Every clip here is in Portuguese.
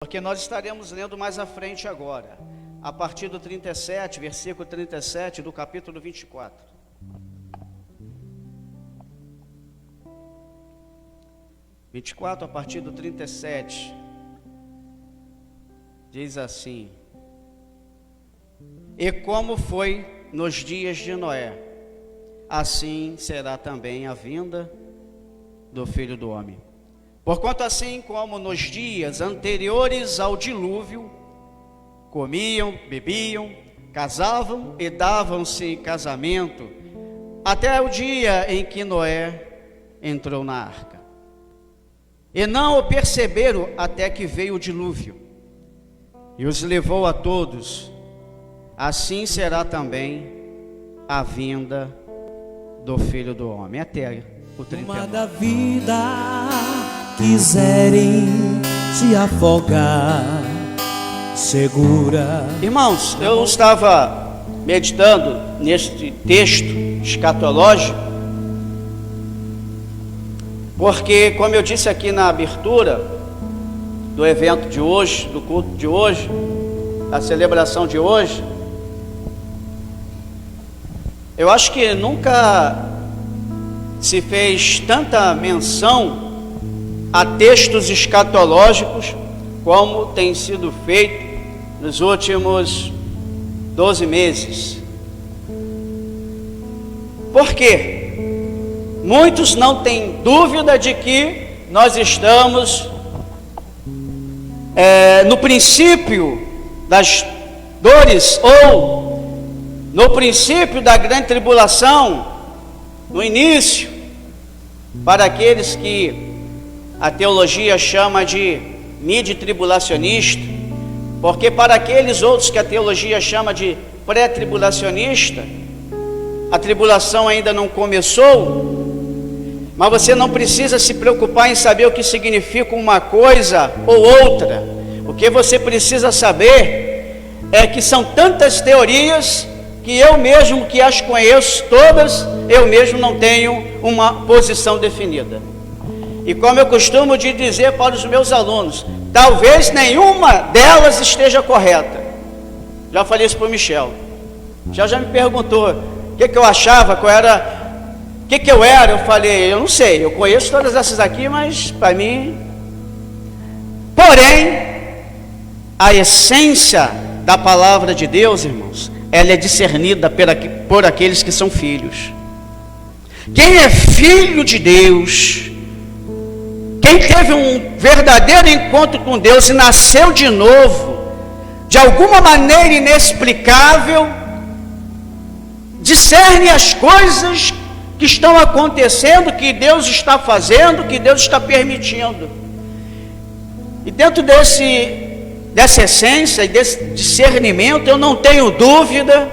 Porque nós estaremos lendo mais à frente agora, a partir do 37, versículo 37 do capítulo 24. A partir do 37, diz assim: E como foi nos dias de Noé, assim será também a vinda do Filho do Homem. Porquanto assim como nos dias anteriores ao dilúvio, comiam, bebiam, casavam e davam-se em casamento, até o dia em que Noé entrou na arca. E não o perceberam até que veio o dilúvio, e os levou a todos. Assim será também a vinda do Filho do Homem. Até o 39. Uma da vida quiserem se afogar, segura. Irmãos, eu estava meditando neste texto escatológico, porque, como eu disse aqui na abertura do evento de hoje, do culto de hoje, a celebração de hoje, eu acho que nunca se fez tanta menção a textos escatológicos como tem sido feito nos últimos 12 meses. Por quê? Muitos não têm dúvida de que nós estamos no princípio das dores, ou no princípio da grande tribulação, no início, para aqueles que a teologia chama de mid-tribulacionista, porque para aqueles outros que a teologia chama de pré-tribulacionista, a tribulação ainda não começou. Mas você não precisa se preocupar em saber o que significa uma coisa ou outra. O que você precisa saber é que são tantas teorias que eu mesmo que as conheço todas, eu mesmo não tenho uma posição definida. E como eu costumo de dizer para os meus alunos, talvez nenhuma delas esteja correta. Já falei isso para o Michel. Já me perguntou o que eu achava, qual era, o que eu era. Eu falei, eu não sei, eu conheço todas essas aqui, mas para mim... Porém, a essência da palavra de Deus, irmãos, ela é discernida por aqueles que são filhos. Quem é filho de Deus, quem teve um verdadeiro encontro com Deus e nasceu de novo, de alguma maneira inexplicável, discerne as coisas que estão acontecendo, que Deus está fazendo, que Deus está permitindo. E dentro dessa essência e desse discernimento, eu não tenho dúvida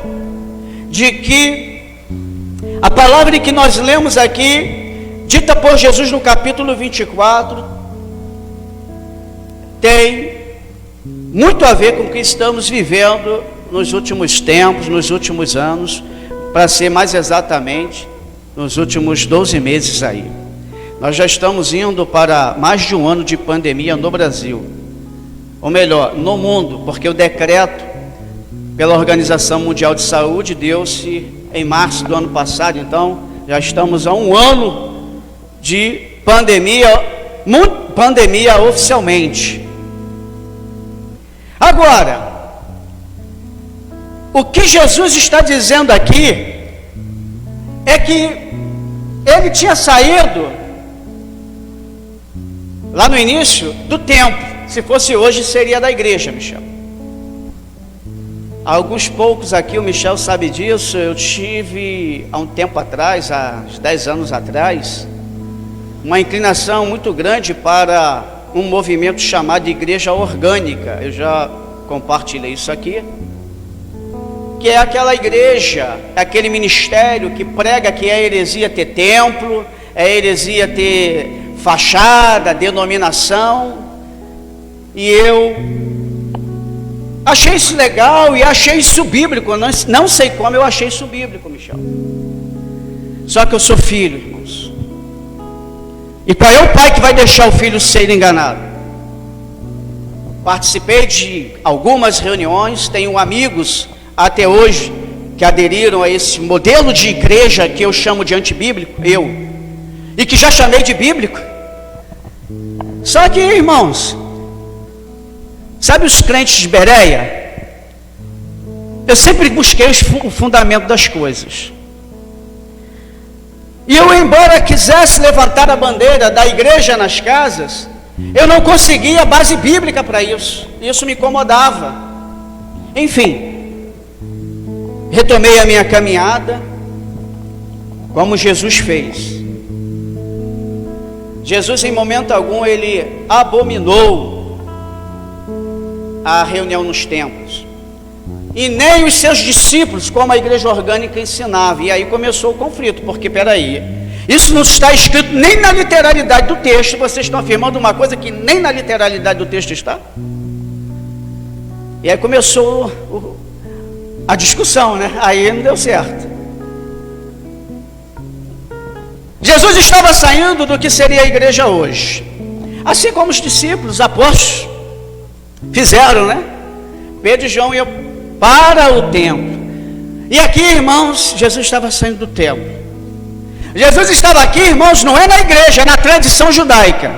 de que a palavra que nós lemos aqui, dita por Jesus no capítulo 24, tem muito a ver com o que estamos vivendo nos últimos tempos, nos últimos anos, para ser mais exatamente, nos últimos 12 meses aí. Nós já estamos indo para mais de um ano de pandemia no Brasil, ou melhor, no mundo, porque o decreto pela Organização Mundial de Saúde deu-se em março do ano passado. Então já estamos há um ano de pandemia oficialmente. Agora, o que Jesus está dizendo aqui é que ele tinha saído lá no início do templo. Se fosse hoje, seria da igreja, Michel. Alguns poucos aqui, o Michel sabe disso. Eu tive, há um tempo atrás, há 10 anos atrás, uma inclinação muito grande para um movimento chamado de igreja orgânica. Eu já compartilhei isso aqui. Que é aquela igreja, aquele ministério que prega que é heresia ter templo, é heresia ter fachada, denominação. E eu achei isso legal e achei isso bíblico. Não sei como eu achei isso bíblico, Michel. Só que eu sou filho, irmãos. E qual é o pai que vai deixar o filho ser enganado? participei de algumas reuniões, tenho amigos até hoje que aderiram a esse modelo de igreja que eu chamo de antibíblico, e que já chamei de bíblico. Só que, irmãos, sabe os crentes de Bereia? Eu sempre busquei o fundamento das coisas. E eu, embora quisesse levantar a bandeira da igreja nas casas, eu não conseguia base bíblica para isso. Isso me incomodava. Enfim, retomei a minha caminhada, como Jesus fez. Jesus, em momento algum, ele abominou a reunião nos templos. E nem os seus discípulos, como a igreja orgânica ensinava. E aí começou o conflito, porque peraí, isso não está escrito nem na literalidade do texto. Vocês estão afirmando uma coisa que nem na literalidade do texto está. E aí começou a discussão, né? Aí não deu certo. Jesus estava saindo do que seria a igreja hoje, assim como os discípulos, apóstolos, fizeram, né? Pedro e João iam para o templo. E aqui, irmãos, Jesus estava saindo do templo. Jesus estava aqui, irmãos, não é na igreja, é na tradição judaica.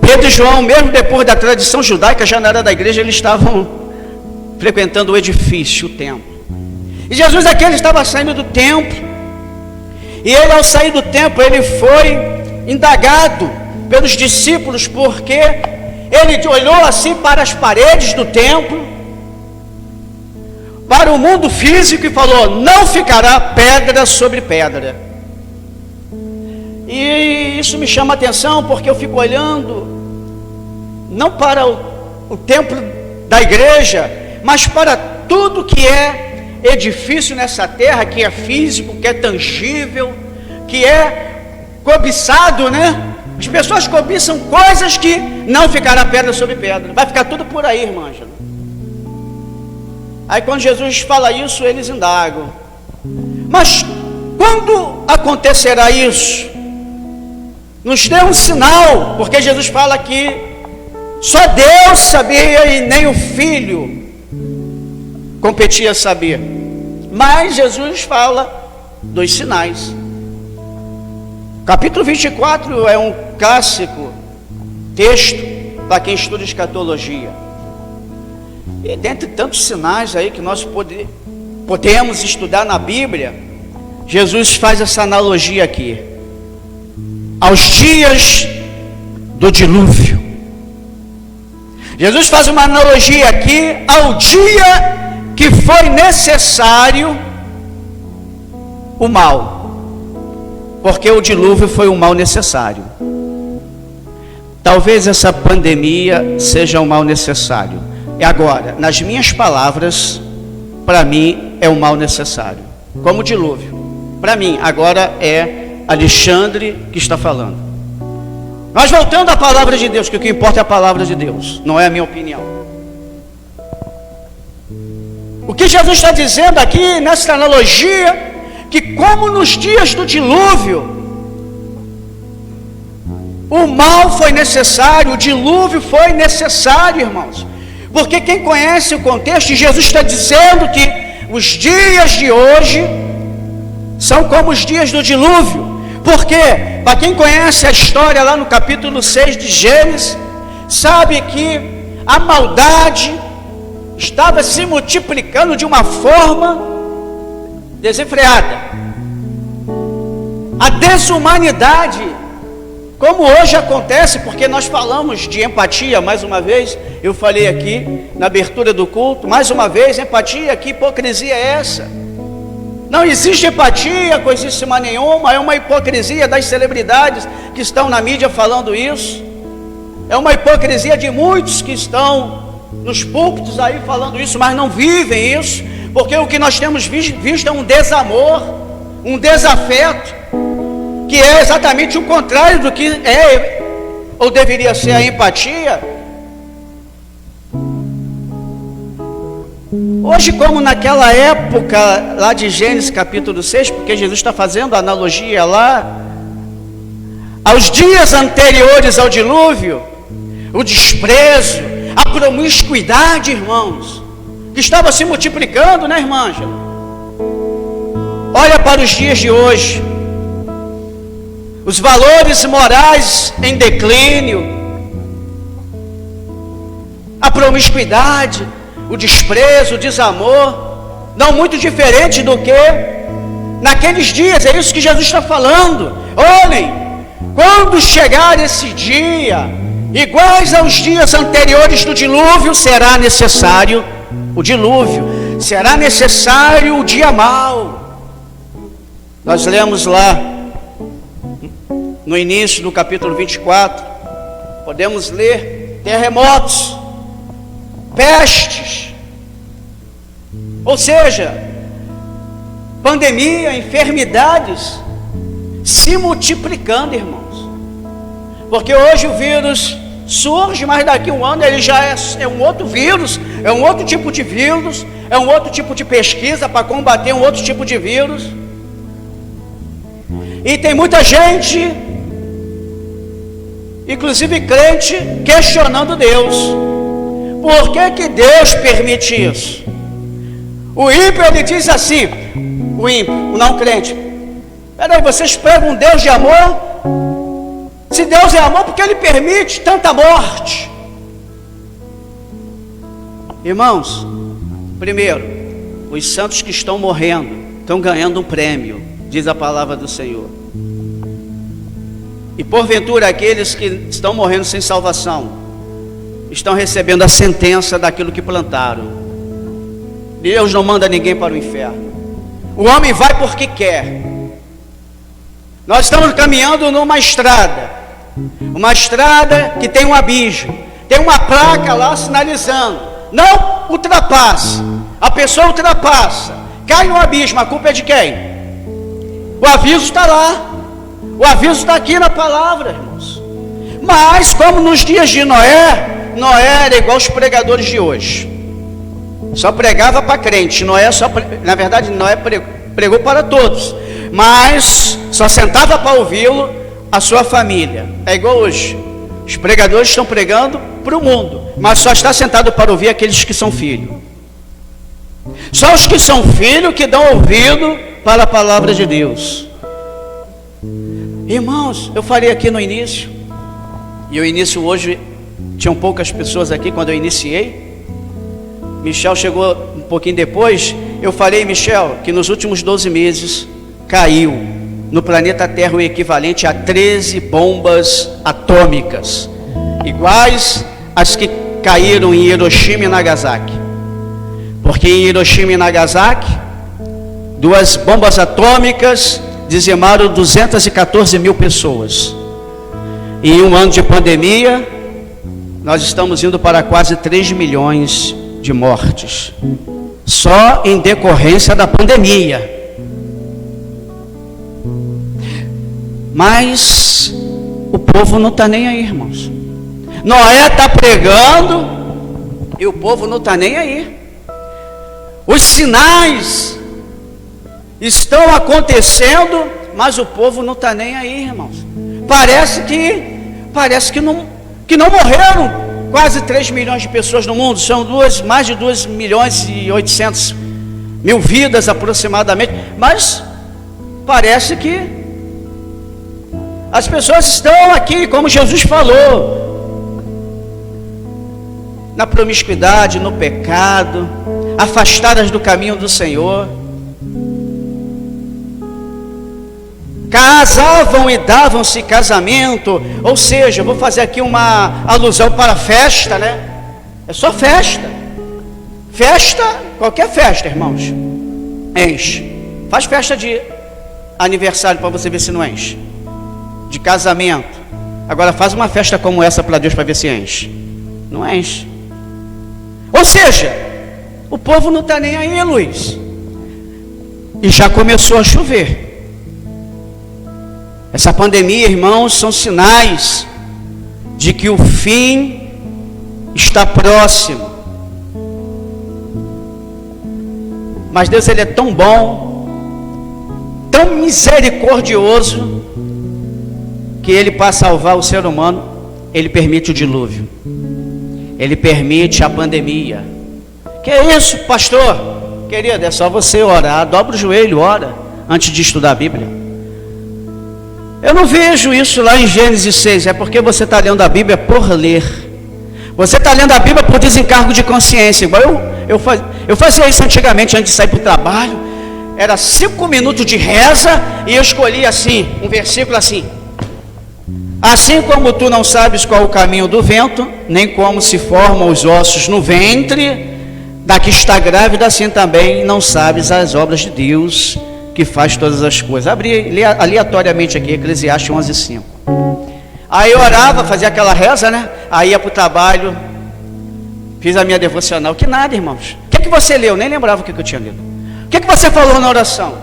Pedro e João, mesmo depois da tradição judaica, já não era da igreja, eles estavam frequentando o edifício, o templo. E Jesus aqui, ele estava saindo do templo. E ele, ao sair do templo, ele foi indagado pelos discípulos, porque ele olhou assim para as paredes do templo, para o mundo físico, e falou: não ficará pedra sobre pedra. E isso me chama a atenção, porque eu fico olhando não para o templo da igreja, mas para tudo que é edifício nessa terra, que é físico, que é tangível, que é cobiçado, né? As pessoas cobiçam coisas que não ficará pedra sobre pedra, vai ficar tudo por aí, irmã Ângela. Aí quando Jesus fala isso, eles indagam: mas quando acontecerá isso? Nos dê um sinal, porque Jesus fala que só Deus sabia e nem o Filho competia saber. Mas Jesus fala dos sinais. Capítulo 24 é um clássico texto para quem estuda escatologia. E dentre tantos sinais aí que nós podemos estudar na Bíblia, Jesus faz essa analogia aqui: aos dias do dilúvio. Jesus faz uma analogia aqui ao dia que foi necessário o mal, porque o dilúvio foi um mal necessário. Talvez essa pandemia seja um mal necessário. E agora, nas minhas palavras, para mim é um mal necessário, como o dilúvio. Para mim, agora é Alexandre que está falando. Mas voltando à palavra de Deus, que o que importa é a palavra de Deus, não é a minha opinião. O que Jesus está dizendo aqui nessa analogia, que como nos dias do dilúvio, o mal foi necessário, o dilúvio foi necessário, irmãos. Porque quem conhece o contexto, Jesus está dizendo que os dias de hoje são como os dias do dilúvio. Por quê? Para quem conhece a história lá no capítulo 6 de Gênesis, sabe que a maldade estava se multiplicando de uma forma desenfreada. A desumanidade, como hoje acontece, porque nós falamos de empatia mais uma vez, eu falei aqui na abertura do culto, mais uma vez, empatia, que hipocrisia é essa? Não existe empatia, coisíssima nenhuma, é uma hipocrisia das celebridades que estão na mídia falando isso, é uma hipocrisia de muitos que estão nos púlpitos aí falando isso, mas não vivem isso, porque o que nós temos visto é um desamor, um desafeto, que é exatamente o contrário do que é ou deveria ser a empatia. Hoje, como naquela época lá de Gênesis capítulo 6, porque Jesus está fazendo a analogia lá, aos dias anteriores ao dilúvio, o desprezo, a promiscuidade, irmãos, que estava se multiplicando, né, irmã Ângela? Olha para os dias de hoje, os valores morais em declínio, a promiscuidade, o desprezo, o desamor, não muito diferente do que naqueles dias. É isso que Jesus está falando. Olhem, quando chegar esse dia, iguais aos dias anteriores do dilúvio, será necessário o dilúvio, será necessário o dia mau. Nós lemos lá no início do capítulo 24, podemos ler terremotos, pestes, ou seja, pandemia, enfermidades se multiplicando, irmãos. Porque hoje o vírus surge, mas daqui a um ano ele já é um outro vírus, é um outro tipo de vírus, é um outro tipo de pesquisa para combater um outro tipo de vírus. E tem muita gente, inclusive crente, questionando Deus. Por que Deus permite isso? O ímpio, ele diz assim, o ímpio, o não crente: peraí, vocês pregam um Deus de amor? Se Deus é amor, por que Ele permite tanta morte? Irmãos, primeiro, os santos que estão morrendo estão ganhando um prêmio, diz a palavra do Senhor. E porventura aqueles que estão morrendo sem salvação estão recebendo a sentença daquilo que plantaram. Deus não manda ninguém para o inferno. O homem vai porque quer. Nós estamos caminhando numa estrada que tem um abismo, tem uma placa lá sinalizando: não ultrapasse. A pessoa ultrapassa, cai no abismo. A culpa é de quem? O aviso está lá, o aviso está aqui na palavra, irmãos. Mas como nos dias de Noé era igual os pregadores de hoje, só pregava para crente. Na verdade Noé pregou para todos, mas só sentava para ouvi-lo a sua família. É igual hoje, os pregadores estão pregando para o mundo, mas só está sentado para ouvir aqueles que são filhos. Só os que são filhos que dão ouvido para a palavra de Deus. Irmãos, eu falei aqui no início, e o início hoje tinham poucas pessoas aqui quando eu iniciei. Michel chegou um pouquinho depois. Eu falei, Michel, que nos últimos 12 meses caiu no planeta Terra o equivalente a 13 bombas atômicas, iguais às que caíram em Hiroshima e Nagasaki. Porque em Hiroshima e Nagasaki, 2 bombas atômicas dizimaram 214 mil pessoas. E em um ano de pandemia, nós estamos indo para quase 3 milhões de mortes, só em decorrência da pandemia. Mas o povo não está nem aí, irmãos. Noé está pregando e o povo não está nem aí. Os sinais estão acontecendo, mas o povo não está nem aí, irmãos. Parece que não morreram quase 3 milhões de pessoas no mundo. São mais de 2 milhões e 800 mil vidas aproximadamente. Mas parece que as pessoas estão aqui, como Jesus falou, na promiscuidade, no pecado, afastadas do caminho do Senhor. Casavam e davam-se casamento, ou seja, vou fazer aqui uma alusão para a festa, né? É só festa. Festa, qualquer festa, irmãos, enche. Faz festa de aniversário para você ver se não enche. De casamento. Agora faz uma festa como essa para Deus para ver se enche. Não enche. Ou seja, o povo não está nem aí, Luiz. E já começou a chover. Essa pandemia, irmãos, são sinais de que o fim está próximo. Mas Deus, Ele é tão bom, tão misericordioso, que Ele, para salvar o ser humano, Ele permite o dilúvio, Ele permite a pandemia. Que é isso, pastor? Querido, é só você orar, dobra o joelho, ora, antes de estudar a Bíblia. Eu não vejo isso lá em Gênesis 6, é porque você está lendo a Bíblia por ler. Você está lendo a Bíblia por desencargo de consciência. Igual eu fazia isso antigamente, antes de sair para o trabalho. Era 5 minutos de reza e eu escolhia assim, um versículo assim: assim como tu não sabes qual o caminho do vento, nem como se formam os ossos no ventre da que está grávida, assim também não sabes as obras de Deus, que faz todas as coisas. Abri aleatoriamente aqui, Eclesiastes 11:5. Aí eu orava, fazia aquela reza, né? Aí ia para o trabalho, fiz a minha devocional. Que nada, irmãos. O que você leu? Nem lembrava o que eu tinha lido. O que você falou na oração?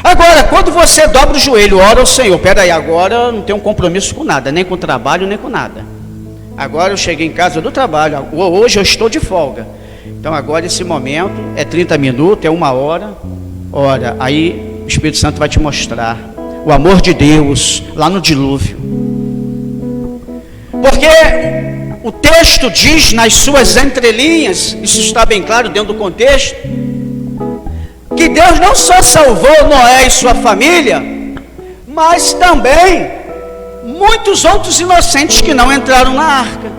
Agora, quando você dobra o joelho, ora ao Senhor. Peraí, agora eu não tenho um compromisso com nada, nem com o trabalho, nem com nada. Agora eu cheguei em casa do trabalho, hoje eu estou de folga. Então agora esse momento é 30 minutos, é 1 hora. Ora, aí o Espírito Santo vai te mostrar o amor de Deus lá no dilúvio. Porque o texto diz nas suas entrelinhas, isso está bem claro dentro do contexto, que Deus não só salvou Noé e sua família, mas também muitos outros inocentes que não entraram na arca.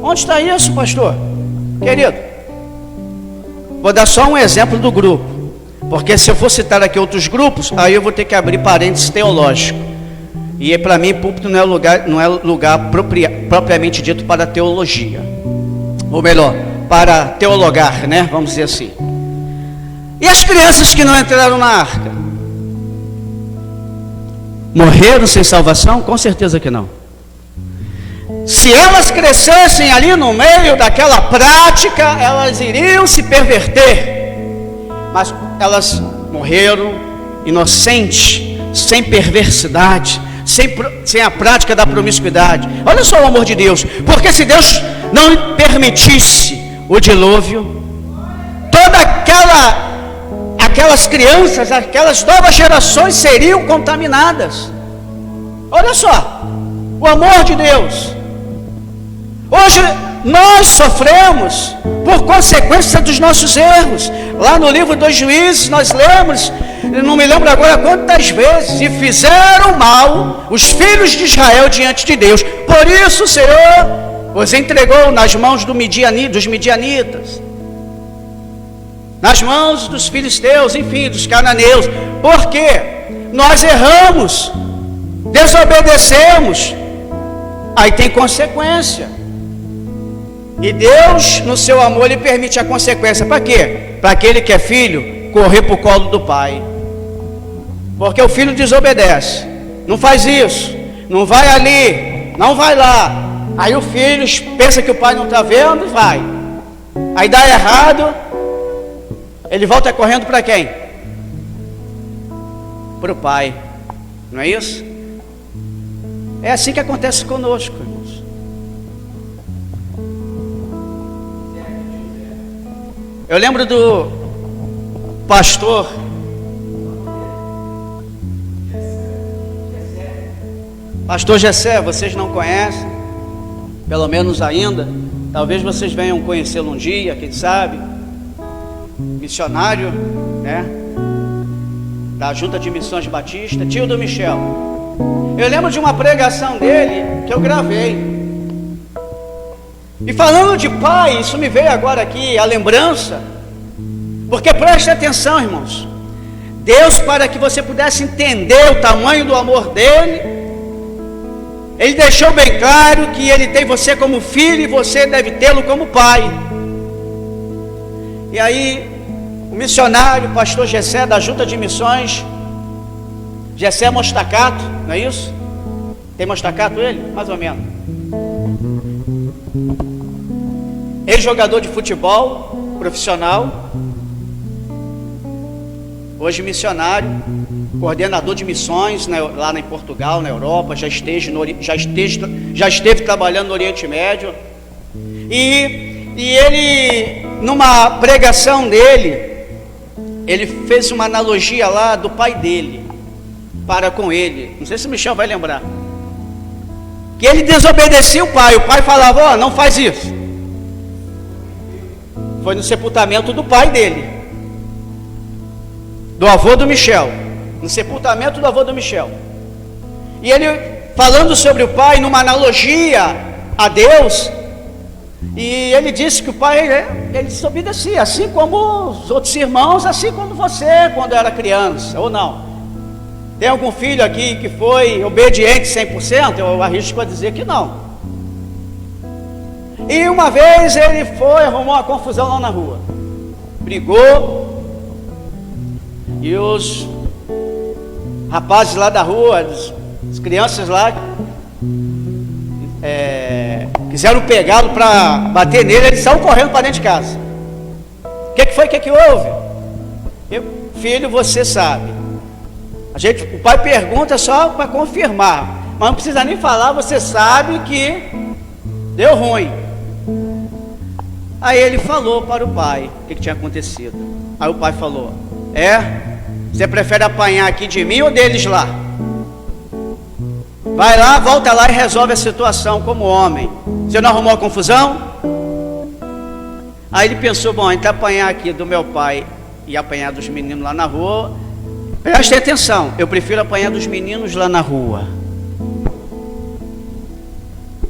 Onde está isso, pastor? Querido, vou dar só um exemplo do grupo, porque se eu for citar aqui outros grupos, aí eu vou ter que abrir parênteses teológico. E para mim, púlpito não é lugar propriamente dito para teologia, ou melhor, para teologar, né? Vamos dizer assim. E as crianças que não entraram na arca? Morreram sem salvação? Com certeza que não. Se elas crescessem ali no meio daquela prática, elas iriam se perverter. Mas elas morreram inocentes, sem perversidade, sem a prática da promiscuidade. Olha só o amor de Deus. Porque se Deus não permitisse o dilúvio, toda aquelas crianças, aquelas novas gerações seriam contaminadas. Olha só, o amor de Deus. Hoje nós sofremos por consequência dos nossos erros. Lá no livro dos Juízes nós lemos, não me lembro agora quantas vezes, e fizeram mal os filhos de Israel diante de Deus. Por isso o Senhor os entregou nas mãos dos midianitas, nas mãos dos filisteus, enfim, dos cananeus. Porque nós erramos, desobedecemos, aí tem consequência. E Deus, no seu amor, Ele permite a consequência. Para quê? Para aquele que é filho correr para o colo do pai. Porque o filho desobedece, não faz isso, não vai ali, não vai lá. Aí o filho pensa que o pai não está vendo e vai. Aí dá errado, ele volta correndo para quem? Para o pai. Não é isso? É assim que acontece conosco, irmãos. Eu lembro do pastor Gessé, vocês não conhecem, pelo menos ainda, talvez vocês venham conhecê-lo um dia, quem sabe, missionário, né, da Junta de Missões Batista, tio do Michel. Eu lembro de uma pregação dele que eu gravei. E falando de pai, isso me veio agora aqui, a lembrança, porque preste atenção, irmãos, Deus, para que você pudesse entender o tamanho do amor dele, Ele deixou bem claro que Ele tem você como filho e você deve tê-lo como pai. E aí, o missionário, o pastor Gessé, da Junta de Missões, Gessé Mostacato, não é isso? Tem Mostacato ele? Mais ou menos. Ex-jogador de futebol profissional, hoje missionário, coordenador de missões lá em Portugal, na Europa, já esteve trabalhando no Oriente Médio. E ele, numa pregação dele, ele fez uma analogia lá do pai dele. para com ele. Não sei se o Michel vai lembrar. Que ele desobedecia o pai falava, ó, não faz isso. Foi no sepultamento do pai dele, do avô do Michel, no sepultamento do avô do Michel. E ele falando sobre o pai, numa analogia a Deus, e ele disse que o pai, ele desobedecia, assim como os outros irmãos, assim como você, quando era criança, ou não? Tem algum filho aqui que foi obediente 100%? Eu arrisco a dizer que não. E uma vez ele foi, arrumou uma confusão lá na rua, brigou, e os rapazes lá da rua, as crianças lá, quiseram pegá-lo para bater nele. Eles saiu correndo para dentro de casa. O que foi? O que houve? Filho, você sabe. O pai pergunta só para confirmar, mas não precisa nem falar. Você sabe que deu ruim. Aí ele falou para o pai o que tinha acontecido. Aí o pai falou: você prefere apanhar aqui de mim ou deles lá? Vai lá, volta lá e resolve a situação como homem. Você não arrumou a confusão? Aí ele pensou: bom, então apanhar aqui do meu pai e apanhar dos meninos lá na rua, preste atenção, eu prefiro apanhar dos meninos lá na rua.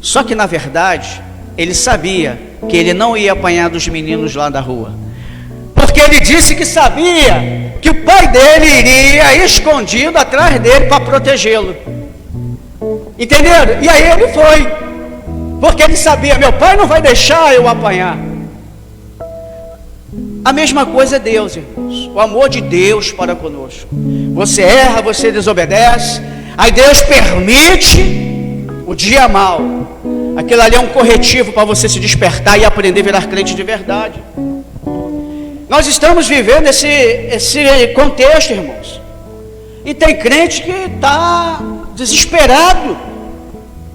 Só que na verdade ele sabia que ele não ia apanhar dos meninos lá da rua, porque ele disse que sabia que o pai dele iria escondido atrás dele para protegê-lo. Entenderam? E aí ele foi, porque ele sabia: meu pai não vai deixar eu apanhar. A mesma coisa é Deus, irmãos. O amor de Deus para conosco. Você erra, você desobedece, aí Deus permite o dia mau. Aquilo ali é um corretivo para você se despertar e aprender a virar crente de verdade. Nós estamos vivendo esse contexto, irmãos. E tem crente que está desesperado,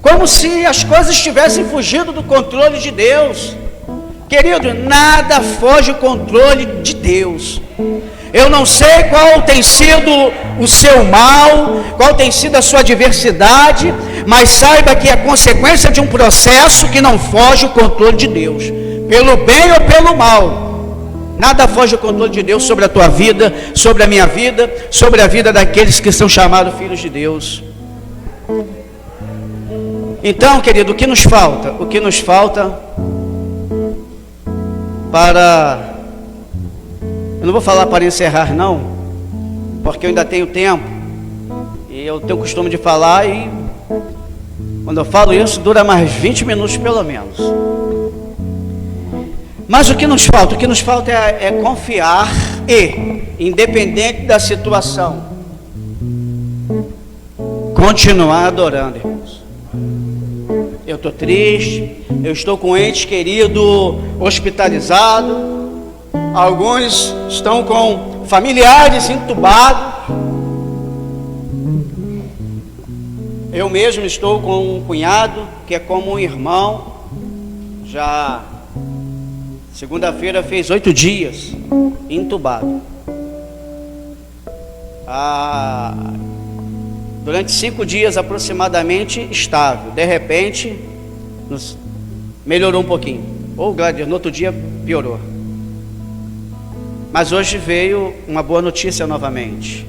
como se as coisas tivessem fugido do controle de Deus. Querido, nada foge do controle de Deus. Eu não sei qual tem sido o seu mal, qual tem sido a sua adversidade, mas saiba que é consequência de um processo que não foge do controle de Deus, pelo bem ou pelo mal. Nada foge do controle de Deus sobre a tua vida, sobre a minha vida, sobre a vida daqueles que são chamados filhos de Deus. Então, querido, o que nos falta? O que nos falta para... Eu não vou falar para encerrar, não, porque eu ainda tenho tempo, e eu tenho o costume de falar, e quando eu falo isso, dura mais 20 minutos pelo menos. Mas o que nos falta? O que nos falta é confiar e, independente da situação, continuar adorando, irmãos. Eu estou triste, eu estou com um ente querido hospitalizado, alguns estão com familiares entubados, eu mesmo estou com um cunhado que é como um irmão, já segunda-feira fez 8 dias entubado. Durante 5 dias aproximadamente estável, de repente melhorou um pouquinho, ou no outro dia piorou. Mas hoje veio uma boa notícia novamente,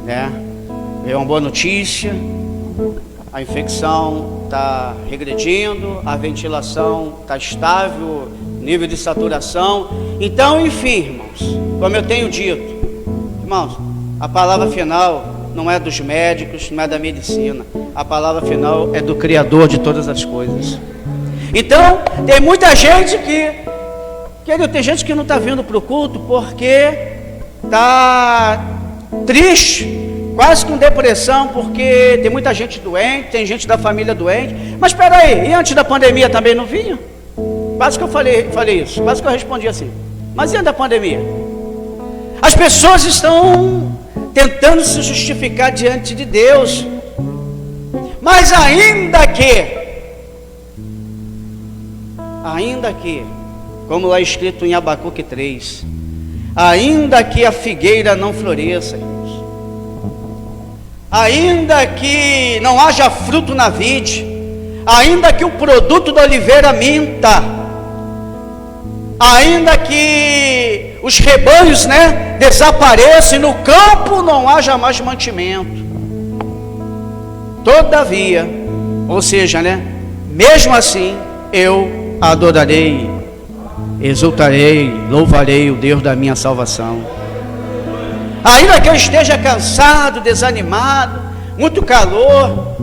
né? Veio uma boa notícia, a infecção está regredindo, a ventilação está estável, nível de saturação. Então, enfim, irmãos, como eu tenho dito, irmãos, a palavra final não é dos médicos, não é da medicina, a palavra final é do Criador de todas as coisas. Então, tem muita gente tem gente que não está vindo para o culto porque está triste, quase com depressão, porque tem muita gente doente, tem gente da família doente. Mas espera aí, e antes da pandemia também não vinha? Quase que eu falei isso, quase que eu respondi assim. Mas e antes da pandemia? As pessoas estão tentando se justificar diante de Deus, mas ainda que, como lá escrito em Abacuque 3, ainda que a figueira não floresça, irmãos, ainda que não haja fruto na vide, ainda que o produto da oliveira minta, ainda que os rebanhos, desapareçam e no campo não haja mais mantimento, todavia, ou seja, mesmo assim, eu adorarei, exultarei, louvarei o Deus da minha salvação. Ainda que eu esteja cansado, desanimado, muito calor,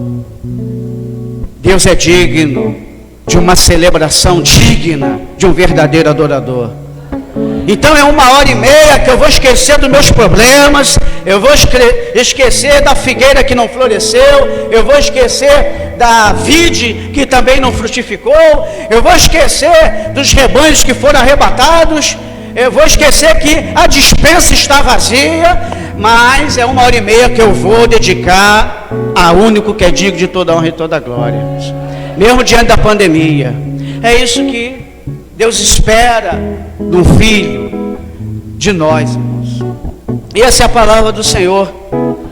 Deus é digno de uma celebração digna de um verdadeiro adorador. Então é 1h30 que eu vou esquecer dos meus problemas, eu vou esquecer da figueira que não floresceu, eu vou esquecer da vide que também não frutificou, eu vou esquecer dos rebanhos que foram arrebatados, eu vou esquecer que a despensa está vazia, mas é 1h30 que eu vou dedicar a único que é digno de toda honra e toda glória, mesmo diante da pandemia. É isso que Deus espera do filho, de nós, irmãos. E essa é a palavra do Senhor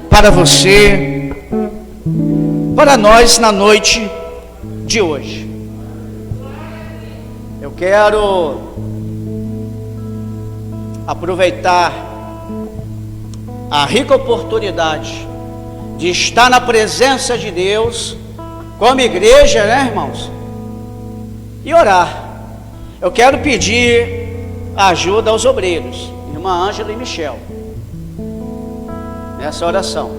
para você, para nós na noite de hoje. Eu quero aproveitar a rica oportunidade de estar na presença de Deus como igreja, irmãos, e orar. Eu quero pedir ajuda aos obreiros, irmã Ângela e Michel, nessa oração,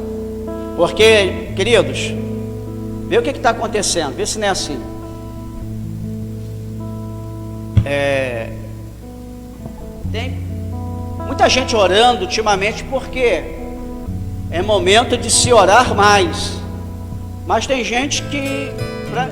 porque, queridos, vê o que está acontecendo, vê se não é assim. Tem muita gente orando ultimamente, porque é momento de se orar mais, mas tem gente que